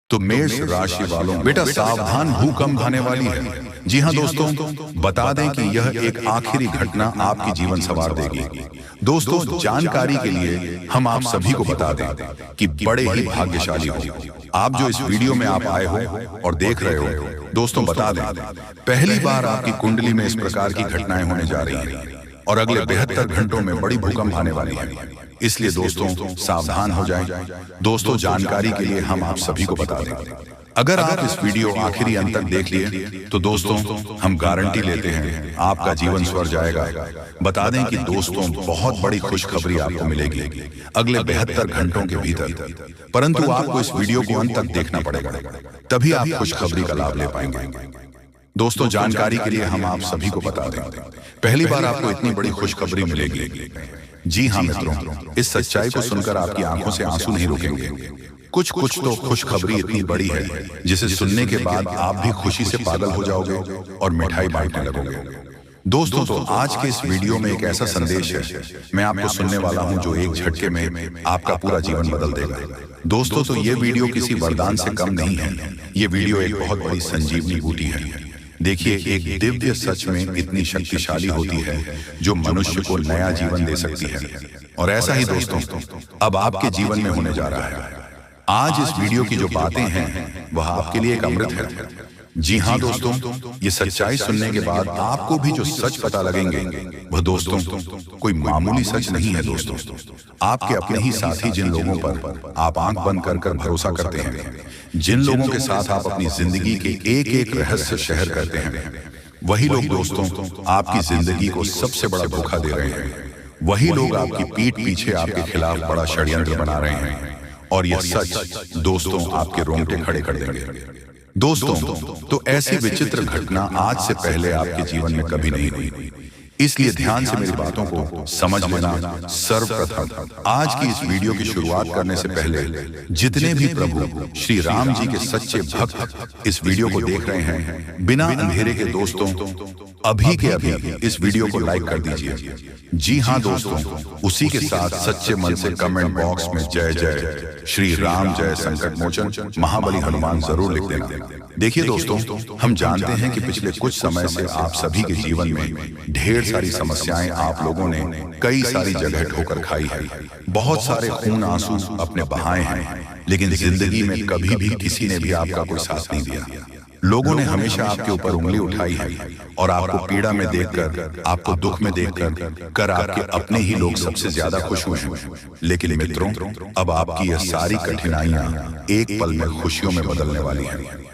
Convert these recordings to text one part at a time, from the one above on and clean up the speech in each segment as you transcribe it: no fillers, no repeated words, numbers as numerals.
तो मेष राशि वालों, बेटा सावधान, भूकंप आने वाली है। जी हाँ दोस्तों, बता दें कि यह एक आखिरी घटना आपकी जीवन संवार देगी। दोस्तों, जानकारी के लिए हम आप सभी को बता दें कि बड़े ही भाग्यशाली हो आप जो इस वीडियो में आप आए हो और देख रहे हो। दोस्तों बता दें, पहली बार आपकी कुंडली में इस प्रकार की घटनाएं होने जा रही हैं और अगले 72 घंटों में बड़ी भूकंप आने वाली है। इसलिए दोस्तों सावधान हो जाएं। दोस्तों, जानकारी के लिए हम आप सभी को बता दें, अगर आप इस वीडियो आखिरी अंत तक देख लिए तो दोस्तों हम गारंटी लेते हैं आपका जीवन स्वर जाएगा। बता दें कि दोस्तों बहुत बड़ी खुशखबरी आपको मिलेगी अगले 72 घंटों के भीतर, परंतु आपको इस वीडियो को अंत तक देखना पड़ेगा, तभी आप खुशखबरी का लाभ ले पाएंगे। दोस्तों, जानकारी के लिए हम आप सभी को बता दें, पहली बार आपको इतनी बड़ी खुशखबरी मिलेगी। जी हाँ मित्रों, इस सच्चाई को सुनकर आपकी आंखों से आंसू नहीं रुकेंगे। कुछ तो खुशखबरी इतनी बड़ी है जिसे सुनने के बाद आप भी खुशी से पागल हो जाओगे और मिठाई बांटने लगोगे। दोस्तों, तो आज के इस वीडियो में एक ऐसा संदेश है मैं आपको सुनने वाला हूं जो एक झटके में आपका पूरा जीवन बदल देगा। दोस्तों, तो ये वीडियो किसी वरदान से कम नहीं है, ये वीडियो एक बहुत बड़ी संजीवनी बूटी है। देखिए, एक दिव्य सच में इतनी शक्तिशाली होती है जो मनुष्य को नया जीवन दे सकती है। और ऐसा ही दोस्तों अब आपके जीवन में होने जा रहा है। आज इस वीडियो की जो बातें हैं वह आपके लिए एक अमृत है। जी हाँ दोस्तों, ये सच्चाई सुनने के बाद आपको भी जो सच पता लगेंगे वह दोस्तों कोई मामूली सच नहीं है। दोस्तों, आपके अपने ही साथी, जिन लोगों पर आप आंख बंद कर भरोसा करते हैं, जिन लोगों के साथ आप अपनी जिंदगी के एक एक रहस्य शेयर करते हैं, वही लोग दोस्तों आपकी जिंदगी को सबसे बड़ा धोखा दे रहे हैं। वही लोग आपकी पीठ पीछे आपके खिलाफ बड़ा षड्यंत्र बना रहे हैं और यह सच दोस्तों आपके रोंगटे खड़े कर देंगे। दोस्तों, तो ऐसी विचित्र घटना आज से पहले आपके जीवन में कभी नहीं हुई, इसलिए ध्यान से मेरी बातों को समझ लेना। सर्वप्रथम आज की इस वीडियो की शुरुआत करने से पहले जितने भी प्रभु श्री राम जी के सच्चे भक्त इस वीडियो को देख रहे हैं, बिना अंधेरे के दोस्तों अभी के अभी इस वीडियो को लाइक कर दीजिए। जी हाँ दोस्तों, उसी के साथ सच्चे मन से कमेंट बॉक्स में जय जय श्री राम, जय संकट मोचन महाबली हनुमान जरूर लिख देना। देखिए दोस्तों, हम जानते हैं कि पिछले कुछ समय से आप सभी के जीवन में ढेर सारी समस्याएं आप लोगों ने कई सारी जगह ठोकर खाई है, बहुत सारे खून आंसू अपने बहाए हैं, लेकिन जिंदगी में कभी भी किसी ने भी आपका कोई साथ नहीं दिया। लोगों ने हमेशा आपके ऊपर उंगली उठाई है और आपको पीड़ा में देखकर, आपको दुख में देखकर आपके अपने ही लोग सबसे ज्यादा खुश हुए हैं। लेकिन मित्रों, अब आपकी यह सारी कठिनाइयां एक पल में खुशियों में बदलने वाली हैं।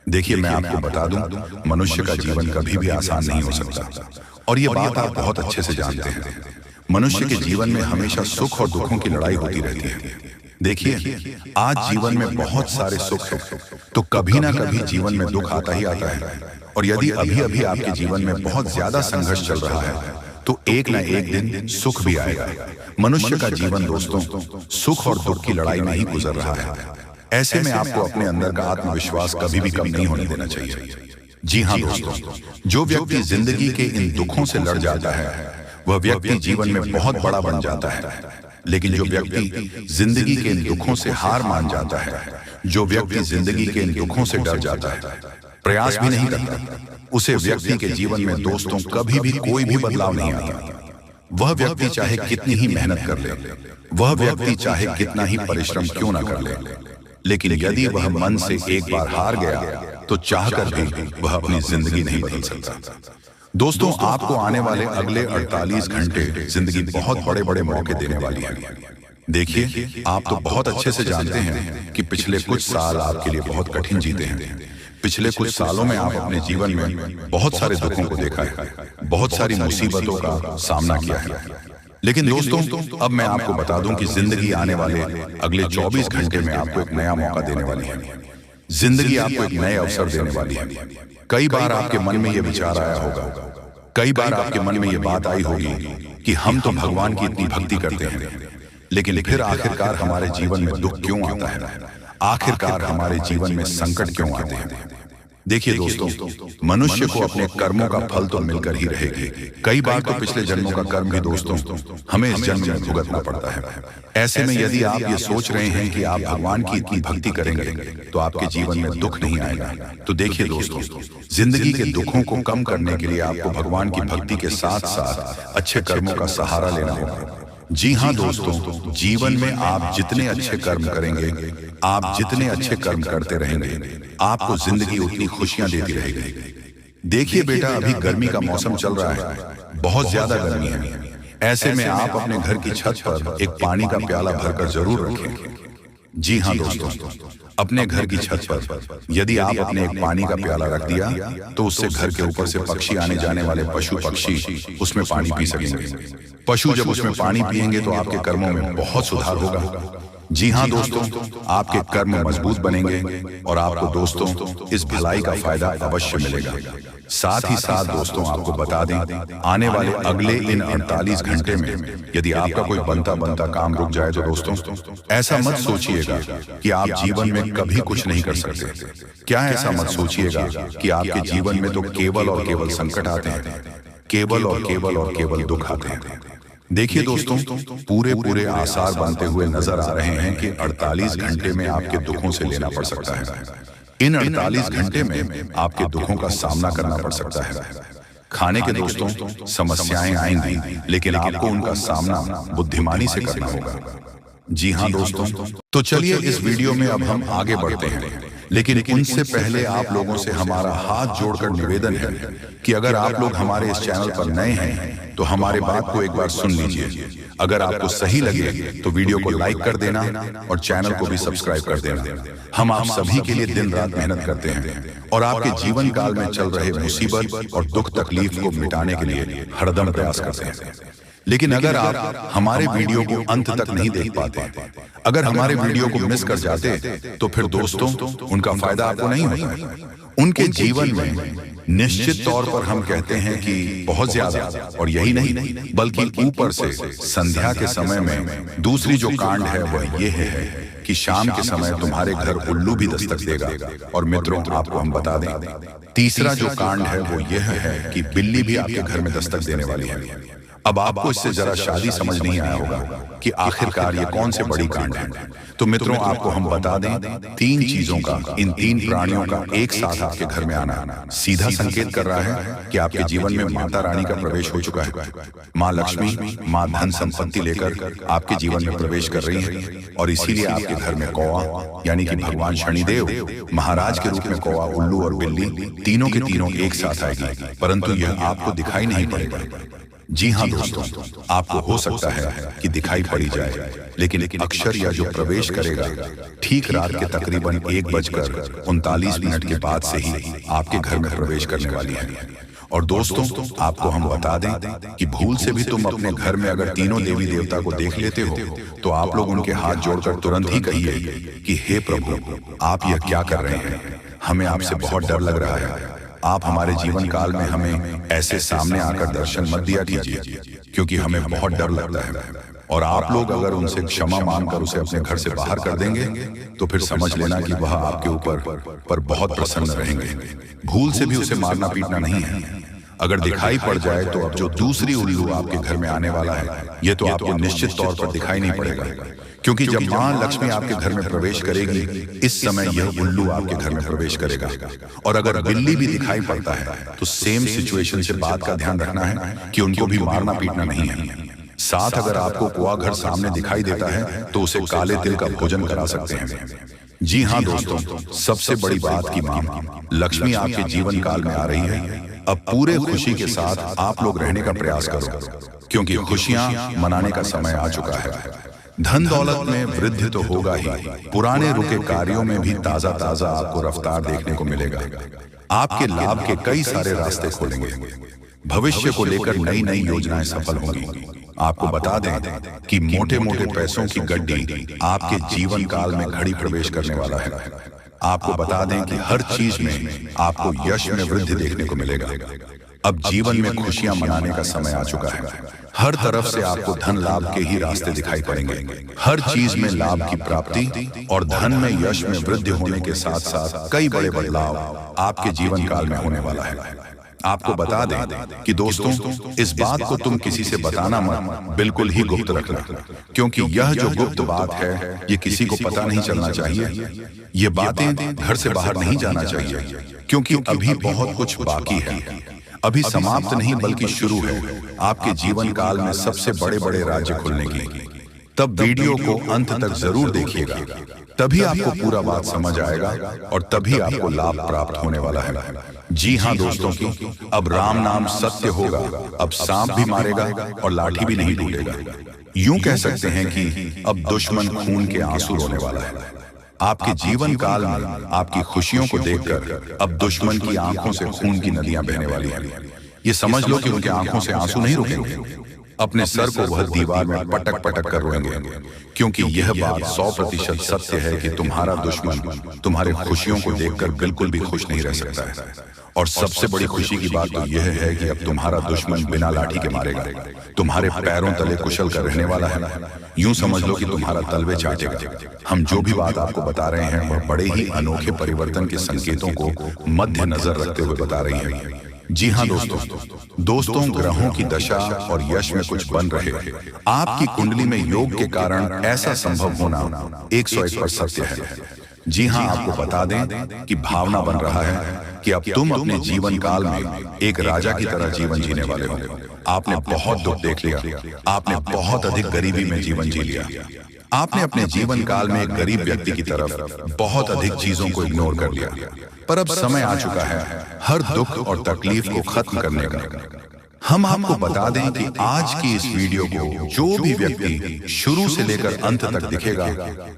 देखिए, मैं आपको बता दूं, मनुष्य का जीवन कभी भी आसान नहीं हो सकता और ये बात आप बहुत अच्छे से जानते हैं। मनुष्य के जीवन में हमेशा सुख और दुखों की लड़ाई होती रहती है। देखिए, आज जीवन में बहुत सारे सुख हैं, तो कभी ना कभी जीवन में दुख आता ही आता है। और यदि अभी अभी आपके जीवन में बहुत ज्यादा संघर्ष चल रहा है तो एक ना एक दिन सुख भी आएगा। मनुष्य का जीवन दोस्तों सुख और दुख की लड़ाई में ही गुजर रहा है। ऐसे में आपको अपने अंदर का आत्मविश्वास कभी भी कम नहीं होने देना चाहिए। जी हाँ दोस्तों, जो व्यक्ति जिंदगी के इन दुखों से लड़ जाता है वह व्यक्ति जीवन में बहुत बड़ा बन जाता है। लेकिन जो व्यक्ति जिंदगी के इन दुखों से हार मान जाता है, जो व्यक्ति जिंदगी के इन दुखों से डर जाता है, प्रयास भी नहीं करता, उसे व्यक्ति के जीवन में दोस्तों कभी भी कोई भी बदलाव नहीं आता। वह व्यक्ति चाहे कितनी ही मेहनत कर ले, वह व्यक्ति चाहे कितना ही परिश्रम क्यों ना कर ले, लेकिन यदि वह मन से एक बार हार गया तो चाहकर भी वह अपनी जिंदगी नहीं बदल सकता। दोस्तों, आपको आने वाले अगले 48 घंटे जिंदगी बहुत बड़े बड़े मौके देने वाली है। देखिए, आप तो बहुत अच्छे से जानते हैं कि पिछले कुछ साल आपके लिए बहुत कठिन जीते हैं। पिछले कुछ सालों में आप अपने जीवन में बहुत सारे दुखों को देखा है, बहुत सारी मुसीबतों का सामना किया है। लेकिन दोस्तों, अब मैं आपको बता दूं कि जिंदगी आने वाले अगले 24 घंटे में आपको एक नया मौका देने वाली है। जिंदगी आपको एक नए अवसर देने वाली है। कई बार आपके मन में यह विचार आया होगा, कई बार आपके मन में यह बात आई होगी कि हम तो भगवान की इतनी भक्ति करते हैं, लेकिन फिर आखिरकार हमारे जीवन में दुख क्यों आता है, आखिरकार हमारे जीवन में संकट क्यों आते हैं। देखिए दोस्तों, मनुष्य को अपने कर्मों का फल तो मिलकर ही रहेगी। कई बार तो पिछले जन्मों का कर्म भी दोस्तों हमें इस जन्म में भुगतना पड़ता है। ऐसे में यदि आप ये सोच रहे हैं कि आप भगवान की इतनी भक्ति करेंगे तो आपके जीवन में दुख नहीं आएगा, तो देखिए दोस्तों, जिंदगी के दुखों को कम करने के लिए आपको भगवान की भक्ति के साथ साथ अच्छे कर्मों का सहारा लेना होगा। जी हाँ दोस्तों, जीवन में आप जितने अच्छे कर्म करेंगे, आप जितने अच्छे कर्म करते रहेंगे, आपको जिंदगी उतनी खुशियां देती रहेगी। देखिए बेटा, अभी गर्मी का मौसम चल रहा है, बहुत ज्यादा गर्मी है। ऐसे में आप अपने घर की छत पर एक पानी का प्याला भरकर जरूर रखें। जी हाँ दोस्तों, अपने घर की छत पर यदि आप अपने एक पानी का प्याला रख दिया तो उससे घर के ऊपर से पक्षी आने जाने वाले पशु पक्षी उसमें पानी पी सकेंगे। पशु जब उसमें पानी पिएंगे तो आपके कर्मों में बहुत सुधार होगा। जी हाँ दोस्तों, आपके कर्म मजबूत बनेंगे और आपको दोस्तों इस भलाई का फायदा अवश्य मिलेगा। साथ ही साथ दोस्तों आपको बता दें, आने वाले अगले इन 48 घंटे में यदि आपका कोई बनता काम रुक जाए तो दोस्तों ऐसा मत सोचिएगा कि आप जीवन में कभी कुछ नहीं कर सकते। क्या ऐसा मत सोचिएगा कि आपके जीवन में तो केवल और केवल संकट आते हैं, केवल और केवल दुख आते हैं। देखिए दोस्तों, पूरे आसार बनते हुए नजर आ रहे हैं कि 48 घंटे में आपके दुखों से लेना पड़ सकता है। इन 48 घंटे में आपके दुखों का सामना करना पड़ सकता है। खाने के दोस्तों समस्याएं आएंगी, लेकिन आपको उनका सामना बुद्धिमानी से करना होगा। जी हाँ दोस्तों, तो चलिए इस वीडियो में अब हम आगे बढ़ते हैं, लेकिन उनसे पहले आप लोगों से हमारा हाथ जोड़कर निवेदन है कि अगर आप लोग हमारे इस चैनल पर नए हैं तो हमारे बात को एक बार सुन लीजिए। अगर आपको सही लगे तो वीडियो को लाइक कर देना और चैनल को भी सब्सक्राइब कर देना। हम आप सभी के लिए दिन रात मेहनत करते हैं और आपके जीवन काल में चल रहे मुसीबत और दुख तकलीफ को मिटाने के लिए हरदम प्रयास करते हैं। लेकिन अगर आप हमारे वीडियो को अंत तक नहीं देख पाते, अगर हमारे वीडियो को मिस कर जाते तो फिर दोस्तों उनका फायदा आपको नहीं होता। उनके जीवन में निश्चित तौर पर हम कहते हैं कि बहुत ज्यादा, और यही नहीं बल्कि ऊपर से संध्या के समय में दूसरी जो कांड है वह ये है कि शाम के समय तुम्हारे घर उल्लू भी दस्तक देगा। और मित्रों आपको हम बता दें, तीसरा जो कांड है वो यह है कि बिल्ली भी आपके घर में दस्तक देने वाली है। अब आपको इससे जरा शादी समझ नहीं आया होगा कि आखिरकार ये कौन से बड़ी कांड है। तो मित्रों आपको हम बता दें, 3 चीजों का, इन 3 प्राणियों का एक साथ आपके घर में आना सीधा संकेत कर रहा है कि आपके जीवन में माता रानी का प्रवेश हो चुका है। माँ लक्ष्मी, माँ धन संपत्ति लेकर आपके जीवन में प्रवेश कर रही है। और इसीलिए आपके घर में कौवा यानी कि भगवान शनिदेव महाराज के रूप में कौवा, उल्लू और बिल्ली तीनों के तीनों एक साथ आएगी, परंतु यह आपको दिखाई नहीं पड़ेगा। जी हाँ दोस्तों, आपको हो सकता है कि दिखाई पड़ी जाए, लेकिन अक्षर या जो प्रवेश करेगा ठीक रात के तकरीबन 1:39 के बाद से ही आपके घर में प्रवेश करने वाली है। और दोस्तों आपको हम बता दें कि भूल से भी तुम अपने घर में अगर तीनों देवी देवता को देख लेते हो तो आप लोग उनके हाथ जोड़कर तुरंत ही कहिए कि हे प्रभु, आप यह क्या कर रहे हैं, हमें आपसे बहुत डर लग रहा है। आप हमारे जीवन काल में हमें ऐसे सामने आकर दर्शन मत दिया कीजिए, क्योंकि हमें बहुत डर लगता है। और आप लोग अगर उनसे क्षमा मांगकर उसे अपने घर से बाहर कर देंगे तो फिर समझ लेना कि वह आपके ऊपर बहुत प्रसन्न रहेंगे। भूल से भी उसे मारना पीटना नहीं है। अगर दिखाई पड़ जाए तो अब जो दूसरी उल्लू आपके घर में आने वाला है, यह तो आपको निश्चित तौर पर दिखाई नहीं पड़ेगा, क्योंकि जब मां लक्ष्मी आपके घर में प्रवेश करेगी इस समय यह उल्लू आपके घर में प्रवेश करेगा। और अगर बिल्ली भी दिखाई पड़ता है तो सेम सिचुएशन से बात का ध्यान रखना है कि उनको भी मारना पीटना नहीं है। साथ अगर आपको कुआ घर सामने दिखाई देता है तो उसे काले तिल का भोजन करा सकते हैं। जी हाँ दोस्तों, सबसे बड़ी बात की मां लक्ष्मी आपके जीवन काल में आ रही है। अब पूरे खुशी के साथ आप लोग रहने का प्रयास करो, क्योंकि खुशियां मनाने का समय आ चुका है। धन दौलत में वृद्धि तो होगा ही, पुराने रुके कार्यों में भी ताजा ताजा आपको रफ्तार देखने को मिलेगा। आपके लाभ के कई सारे रास्ते खोलेंगे। भविष्य को लेकर नई नई योजनाएं सफल होंगी। आपको बता दें कि मोटे मोटे पैसों की गड्डी आपके जीवन काल में घड़ी प्रवेश करने वाला है। आपको बता दें कि हर चीज में आपको यश में वृद्धि देखने को मिलेगा। अब जीवन में खुशियां मनाने का समय आ चुका है। हर तरफ से आपको धन लाभ के ही रास्ते दिखाई पड़ेंगे। हर चीज में लाभ की प्राप्ति और धन में यश में वृद्धि होने के साथ साथ कई बड़े बदलाव आपके जीवन काल में होने वाला है। आपको बता दें कि दोस्तों, इस बात को तुम किसी से बताना मत, बिल्कुल ही गुप्त रखना, क्योंकि यह जो गुप्त बात है ये किसी को पता नहीं चलना चाहिए। ये बातें घर से बाहर नहीं जाना चाहिए, क्योंकि अभी बहुत कुछ बाकी है। अभी समाप्त नहीं बल्कि शुरू है आपके जीवन काल में सबसे बड़े बड़े राज्य खुलने की। तब वीडियो को अंत तक जरूर देखिएगा, तभी आपको पूरा बात समझ आएगा और तभी आपको लाभ प्राप्त होने वाला है। जी हाँ दोस्तों की, अब राम नाम सत्य होगा। अब सांप भी मारेगा और लाठी भी नहीं टूटेगा। यूं कह सकते हैं कि अब दुश्मन खून के आंसू रोने वाला है। आपके जीवन काल में आपकी खुशियों को देखकर अब दुश्मन की आंखों से खून की नदियां बहने वाली हैं। ये समझ लो कि उनके आंखों से आंसू नहीं रुकेंगे। अपने सर को वह दीवार में पटक पटक कर रोएंगे, क्योंकि यह बात 100% सत्य है कि तुम्हारा दुश्मन तुम्हारे खुशियों को देखकर बिल्कुल भी खुश नहीं रह सकता है। और सबसे बड़ी खुशी की बात तो यह है कि अब तुम्हारा दुश्मन बिना लाठी के मारेगा, तुम्हारे पैरों तले कुशल कर रहने वाला है। यूं समझ लो कि तुम्हारा तलवे चाटेगा। हम जो भी बात आपको बता रहे हैं वह बड़े ही अनोखे परिवर्तन के संकेतों को मध्य नजर रखते हुए बता रही है। जी हाँ दोस्तों, ग्रहों की दशा और यश में कुछ बन रहे आपकी कुंडली में योग के कारण ऐसा संभव होना 101% सत्य है। जी हाँ, आपको बता दें कि भावना बन रहा है कि अब तुम अपने जीवन काल में एक राजा की तरह जीवन जीने वाले हो। आपने बहुत दुख देख लिया, आपने बहुत अधिक गरीबी में जीवन जी लिया, आपने अपने जीवन काल में एक गरीब व्यक्ति की तरफ बहुत अधिक चीजों को इग्नोर कर लिया। पर अब समय आ चुका है हर दुख और तकलीफ को खत्म करने का। हम आपको बता दें कि आज की इस वीडियो को जो भी व्यक्ति शुरू से लेकर अंत तक दिखेगा,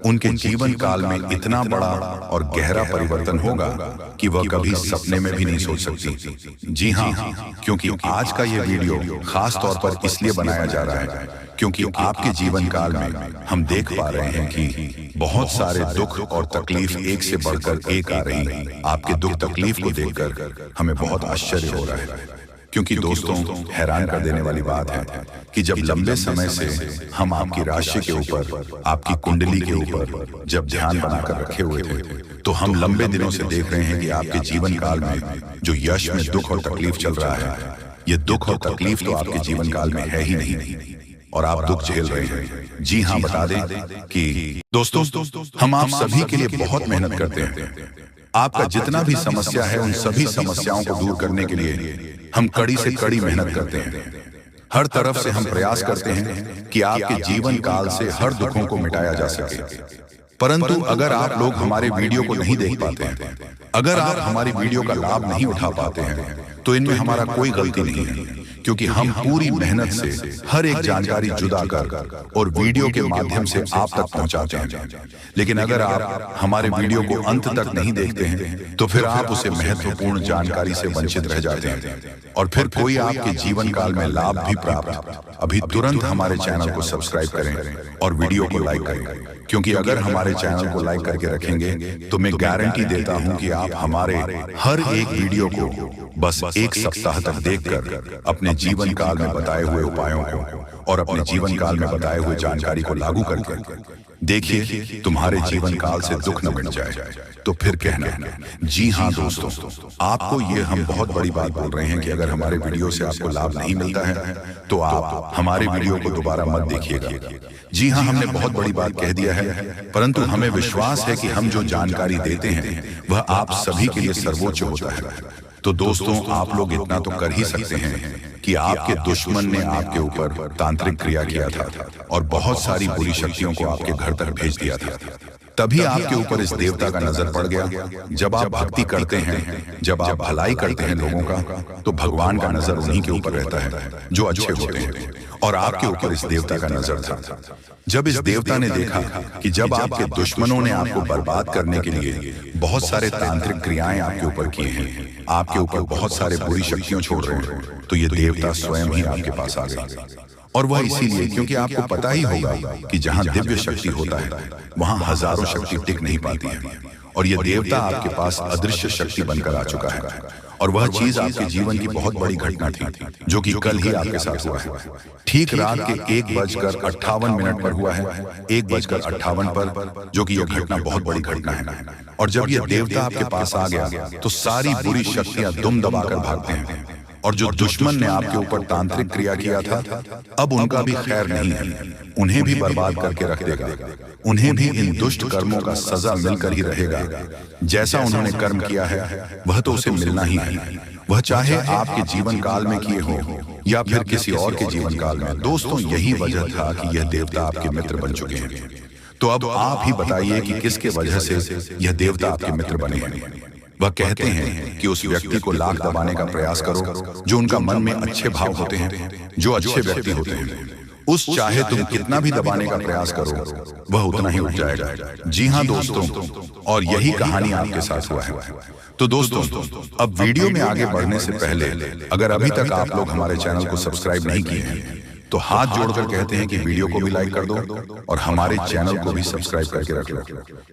उनके जीवन काल में इतना बड़ा और गहरा परिवर्तन होगा कि वह कभी सपने में भी नहीं सोच सकती। जी हाँ, क्योंकि आज का ये वीडियो खास तौर पर इसलिए बनाया जा रहा है क्योंकि आपके जीवन काल में हम देख पा रहे हैं कि बहुत सारे दुख और तकलीफ एक से बढ़कर एक आ रही है। आपके दुख तकलीफ को देखकर हमें बहुत आश्चर्य हो रहा है, क्योंकि दोस्तों, हैरान कर देने वाली बात है कि जब लंबे समय से हम आपकी राशि के ऊपर, आपकी कुंडली के ऊपर जब ध्यान बनाकर रखे हुए थे, तो हम लंबे दिनों से देख रहे हैं कि आपके जीवन काल में जो यश में दुख और तकलीफ चल रहा है, ये दुख और तकलीफ तो आपके जीवन काल में है ही नहीं और आप दुख झेल रहे हैं। जी हाँ, बता दें कि दोस्तों, हम आप सभी के लिए बहुत मेहनत करते हैं। आपका जितना भी समस्या है उन सभी समस्याओं को दूर करने के लिए हम कड़ी से कड़ी मेहनत करते हैं। हर तरफ से हम प्रयास करते हैं कि आपके जीवन काल से हर दुखों को मिटाया जा सके। परंतु अगर आप लोग हमारे वीडियो को नहीं देख पाते हैं, अगर आप हमारी वीडियो का लाभ नहीं उठा पाते हैं, तो इनमें हमारा कोई गलती नहीं है, क्योंकि हम पूरी मेहनत से हर एक जानकारी जुदा कर और वीडियो के माध्यम से आप तक पहुंचाते हैं। लेकिन अगर आप हमारे वीडियो को अंत तक नहीं देखते हैं, तो फिर आप उसे महत्वपूर्ण जानकारी से वंचित रह जाते हैं और फिर कोई आपके जीवन काल में लाभ भी प्राप्त। अभी तुरंत हमारे चैनल को सब्सक्राइब करें और वीडियो को लाइक करें, क्योंकि अगर हमारे चैनल को लाइक करके रखेंगे तो मैं गारंटी देता हूं कि आप हमारे हर एक वीडियो को बस एक सप्ताह तक देखकर अपने जीवन काल में बताए हुए उपायों को और अपने जीवन काल में बताए हुए जानकारी को लागू करके देखिए, तुम्हारे जीवन काल से दुख न मिट जाए तो फिर कहना। जी हाँ दोस्तों, आपको ये हम बहुत बड़ी बात बोल रहे हैं कि अगर हमारे वीडियो से आपको लाभ नहीं मिलता है तो आप हमारे वीडियो को दोबारा मत देखिएगा। जी हाँ, हमने बहुत बड़ी बात कह दिया है, परंतु हमें विश्वास है कि हम जो जानकारी देते हैं वह आप सभी के लिए सर्वोच्च होता है। तो दोस्तों, आप लोग इतना तो कर ही सकते हैं कि आपके दुश्मन ने आपके ऊपर तांत्रिक क्रिया किया था और बहुत सारी बुरी शक्तियों को आपके घर तक भेज दिया था। तभी आपके ऊपर इस देवता का नजर पड़ गया। जब आप भक्ति करते हैं, जब आप भलाई करते हैं लोगों का, तो भगवान का नजर उन्हीं के ऊपर रहता है जो अच्छे होते हैं, और आपके ऊपर इस देवता का नजर था। जब इस देवता ने देखा कि जब आपके दुश्मनों ने आपको बर्बाद करने के लिए बहुत सारे तांत्रिक क्रियाएं आपके ऊपर की हैं, आपके ऊपर बहुत सारे बुरी शक्तियां छोड़ रहे हैं, तो ये देवता स्वयं ही आपके पास आ गए। और वह इसीलिए क्योंकि आपको पता ही होगा कि जहां दिव्य शक्ति होता है वहां हजारों शक्ति टिक नहीं पाती है, और ये देवता आपके पास अदृश्य शक्ति बनकर आ चुका है और वह चीज आपके जीवन की बहुत बड़ी घटना थी जो कि कल ही आपके साथ हुआ है। ठीक रात के 1:58 पर हुआ है, 1:58 पर, जो कि यह घटना बहुत बड़ी घटना है। और जब यह देवता आपके पास आ गया तो सारी बुरी शक्तियां दुम दबाकर भागते हैं। और जो दुश्मन ने आपके ऊपर तांत्रिक क्रिया किया था, अब उनका भी खैर नहीं है, उन्हें भी बर्बाद करके रख देगा। उन्हें भी इन दुष्ट कर्मों का सजा मिलकर ही रहेगा। जैसा उन्होंने कर्म किया है वह तो उसे मिलना ही है, वह चाहे आपके जीवन काल में किए हो या फिर किसी और के जीवन काल में। दोस्तों, यही वजह था कि यह देवता आपके मित्र बन चुके हैं। तो अब आप ही बताइए कि किसके वजह से यह देवता आपके मित्र बने हैं। वह कहते हैं कि उस व्यक्ति को लाख दबाने का प्रयास करो जो उनका मन में अच्छे भाव होते हैं, जो अच्छे व्यक्ति होते हैं। उस चाहे तुम कितना भी दबाने का प्रयास करो, वह उतना ही उठ जाएगा। जी हाँ दोस्तों, और यही कहानी आपके साथ हुआ है। तो दोस्तों, अब वीडियो में आगे बढ़ने से पहले अगर अभी तक आप लोग हमारे चैनल को सब्सक्राइब नहीं किए हैं तो हाथ जोड़कर कहते हैं कि वीडियो को भी लाइक कर दो और हमारे चैनल को भी सब्सक्राइब करके रख लो,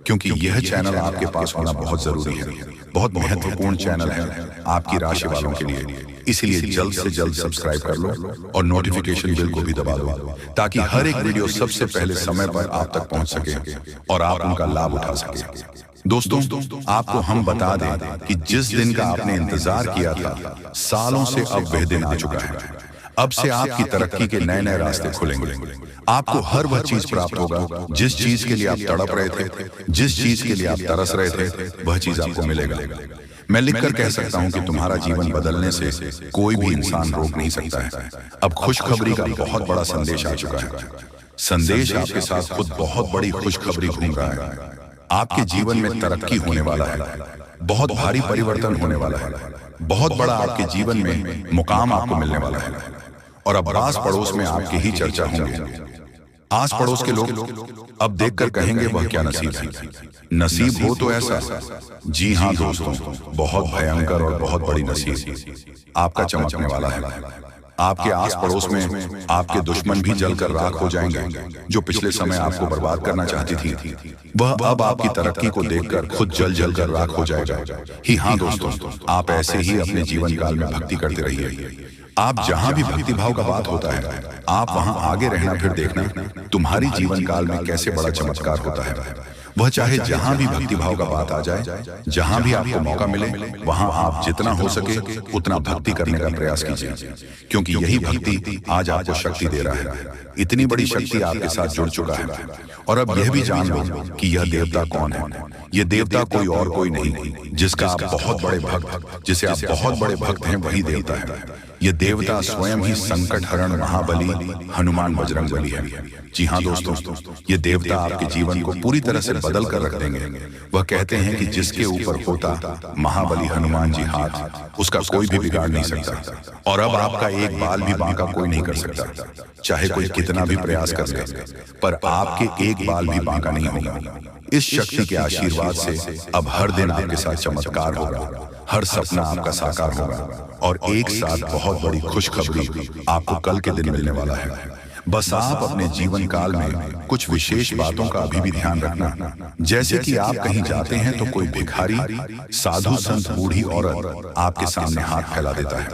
क्योंकि यह चैनल आपके पास होना बहुत जरूरी है, बहुत महत्वपूर्ण चैनल है आपकी राशि वालों के लिए। इसलिए जल्द से जल्द सब्सक्राइब कर लो और नोटिफिकेशन बेल को भी दबा दो, ताकि हर एक वीडियो सबसे पहले समय पर आप तक पहुंच सके और आप उनका लाभ उठा सके। दोस्तों, आपको हम बता दें कि जिस दिन का आपने इंतजार किया था, सालों से अब वह दिन आ चुका है। अब से आपकी तरक्की के नए नए रास्ते खुलेंगे। आपको हर वह चीज प्राप्त होगा जिस चीज के लिए आप तड़प रहे थे, जिस चीज के लिए आप तरस रहे थे, वह चीज आपको मिलेगा। मैं लिखकर कह सकता हूं कि तुम्हारा जीवन बदलने से कोई भी इंसान रोक नहीं सकता है। अब खुशखबरी का बहुत बड़ा संदेश आ चुका है। संदेश आपके साथ खुद बहुत बड़ी खुशखबरी घूम रहा है। आपके जीवन में तरक्की होने वाला है, बहुत भारी परिवर्तन होने वाला है, बहुत बड़ा आपके जीवन में मुकाम आपको मिलने वाला है। और अब आस पड़ोस में आपकी ही चर्चा होंगे। आस पड़ोस के लोग अब देखकर कहेंगे वह क्या नसीब है। नसीब हो तो ऐसा, जी हाँ दोस्तों, बहुत भयंकर और बहुत बड़ी नसीब आपका चमकने वाला है। आपके आस पड़ोस में आपके दुश्मन भी जलकर राख हो जाएंगे। जो पिछले समय आपको बर्बाद करना चाहती थी, वह अब आपकी तरक्की को देखकर खुद जल जल कर राख हो जाएगा। ही हाँ दोस्तों, आप ऐसे ही अपने जीवन काल में भक्ति करते रहिए। आप जहां भी भक्ति भाव का बात होता है, आप वहां आगे रहना, फिर देखना तुम्हारी जीवन काल में कैसे बड़ा चमत्कार होता है। वह चाहे जहां भी भक्ति भाव का बात आ जाए, जहां भी आपको मौका मिले, वहां आप जितना हो सके उतना भक्ति करने का प्रयास कीजिए, क्योंकि यही भक्ति आज आपको शक्ति दे रहा है। इतनी बड़ी शक्ति आपके साथ जुड़ चुका है। और अब यह भी जान लो कि यह देवता कौन है। यह देवता कोई और कोई नहीं, जिसका आप बहुत बड़े भक्त, जिसे आप बहुत बड़े भक्त हैं, वही देवता है। यह देवता स्वयं ही संकट हरण महाबली हनुमान बजरंगबली है। जी हाँ दोस्तों, ये देवता आपके जीवन को पूरी तरह से बदल कर रख देंगे। वह कहते हैं कि जिसके ऊपर होता महाबली हनुमान जी हाथ, उसका कोई भी बिगाड़ नहीं सकता। और अब आपका एक बाल भी बांका कोई नहीं कर सकता, चाहे कोई कितना भी प्रयास कर ले, पर आपके एक बाल भी बांका नहीं होगा। इस शक्ति के आशीर्वाद से अब हर दिन आपके साथ चमत्कार होगा, हर सपना आपका साकार होगा और एक साथ बहुत बड़ी खुशखबरी आपको कल के दिन मिलने वाला है। बस आप अपने जीवन काल में कुछ विशेष बातों का अभी भी ध्यान रखना। जैसे कि आप कहीं जाते हैं तो कोई भिखारी, साधु, संत, बूढ़ी औरत आपके सामने हाथ फैला देता है।